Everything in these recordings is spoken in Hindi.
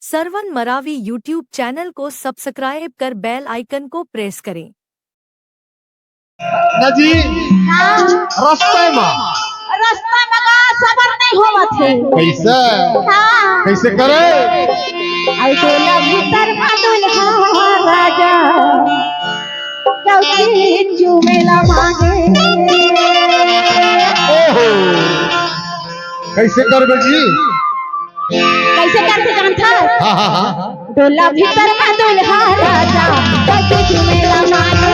सरवन मरावी यूट्यूब चैनल को सब्सक्राइब कर बेल आइकन को प्रेस करें। नजी रास्ते में का सबर नहीं होवत है। कैसे हाँ। कैसे करे ऐसे भीतर दुल्हा राजा चौकी चुमेला मांगे। ओहो कैसे करबे जी कैसे करते जानता हाँ हाँ हाँ डोला भीतर दुल्हा राजा चौकी चुमेला मांगे।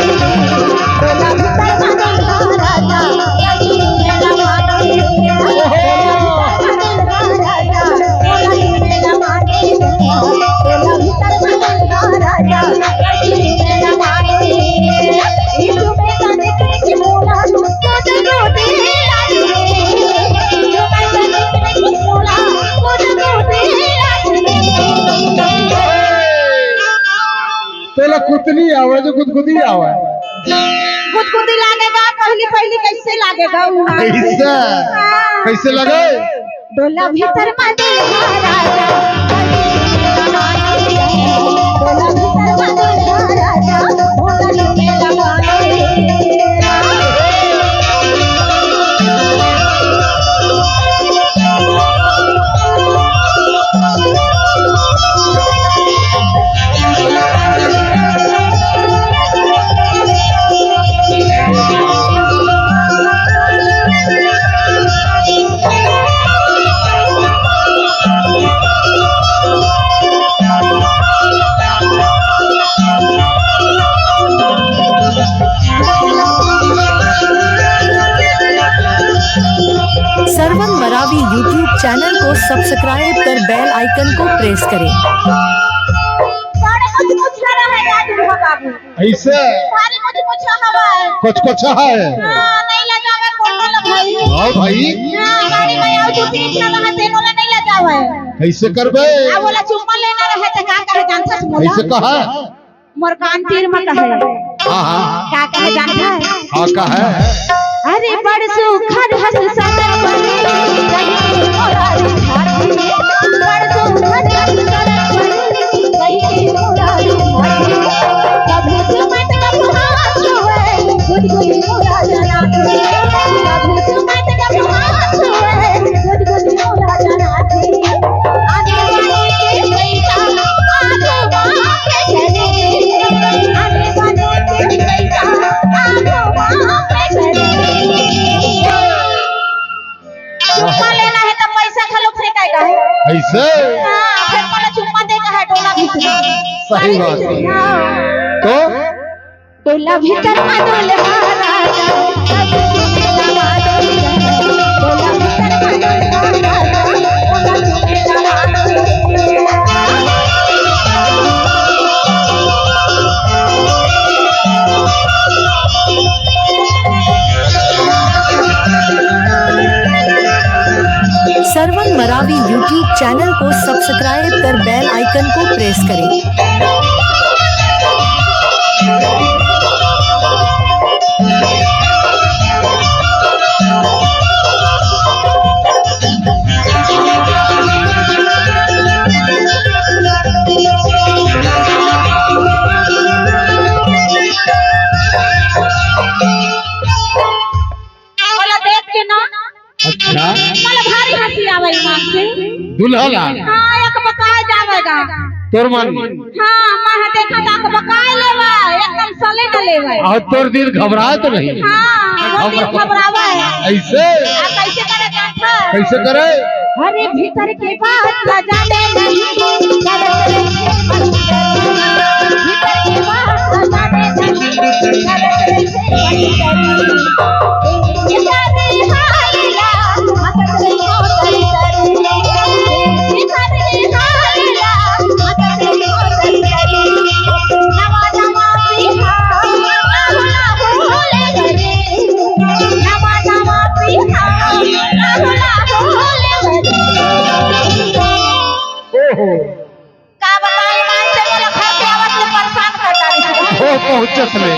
डोला भीतर दुल्हा राजा चौकी चुमेला मांगे। तेला कुतनी आवे जो गुदगुदी आवे गुदगुदी लागेगा पहली पहली कैसे लागेगा कैसे कैसे लगे डोला भीतर राजा डोला भीतर राजा सरवन मरावी यूट्यूब चैनल को सब्सक्राइब कर बेल आइकन को प्रेस करें। ऐसे कुछ कुछ है हाँ भाई कैसे करबे कैसे कहा मोर कान तीर में कहे हाँ हाँ क्या कहे जानता है हाँ कहा अरे बड़ सुखद हंस सदन बने रही मोरारी घाटी बड़ सुखद हंस सदन बने रही मोरारी घाटी कभी सुमत का हाथ छुए गुदगुदी मोरा जनाते कभी सुमत का हाथ छुए गुदगुदी मोरा जनाते आने वाले के पैसा आगो वहां पे चले आने वाले के पैसा आगो वहां पे चले। चुम्मा लेना है तो पैसा खलो फेंकेगा है ऐसे हां फिर मला चुम्मा देगा है डोला भीतर सही बात है तो डोला भीतर दुल्हा राजा सब चुमेला मांगे। डोला भीतर दुल्हा राजा सब चुमेला सरवन मरावी यूट्यूब चैनल को सब्सक्राइब कर बेल आइकन को प्रेस करें। बोला देख के ना अच्छा मला भारी हंसी आवे मां से दुल्हा हां एक बकाय जावेगा तोर मन हां मां देखा ताक बकाय लेवा एकदम सले न लेवा और तोर दिल घबराए तो नहीं हां वो घबरावा है ऐसे आ कैसे करे जानता कैसे करे अरे भीतर के बात सजा दे नहीं करत रहे भीतर के बात सजा दे नहीं करत रहे ये सारे हालला मत रहे होतल करे ये सारे हालला मत रहे होतल करे नवा नवा पिहा ना भूले करे नवा नवा पिहा ना भूले ओहो का बताई मान से बोला घर पे आवत में परेशान करता रही ओ पहुंचत ले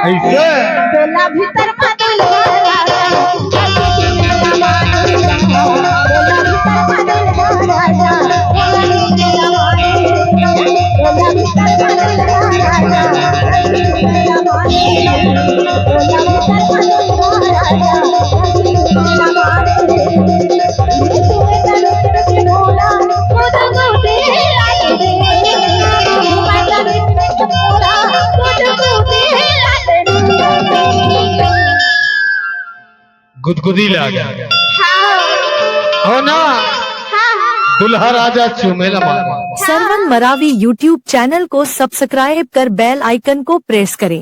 ऐसे डोला भीतर दुल्हा राजा चौकी चुमेला मांगे। डोला भीतर दुल्हा राजा चौकी चुमेला मांगे। गुदगुदी लागे हाँ हो ना हाँ दुल्हा राजा चुमेला मामा सरवन मरावी यूट्यूब चैनल को सब्सक्राइब कर बेल आइकन को प्रेस करें।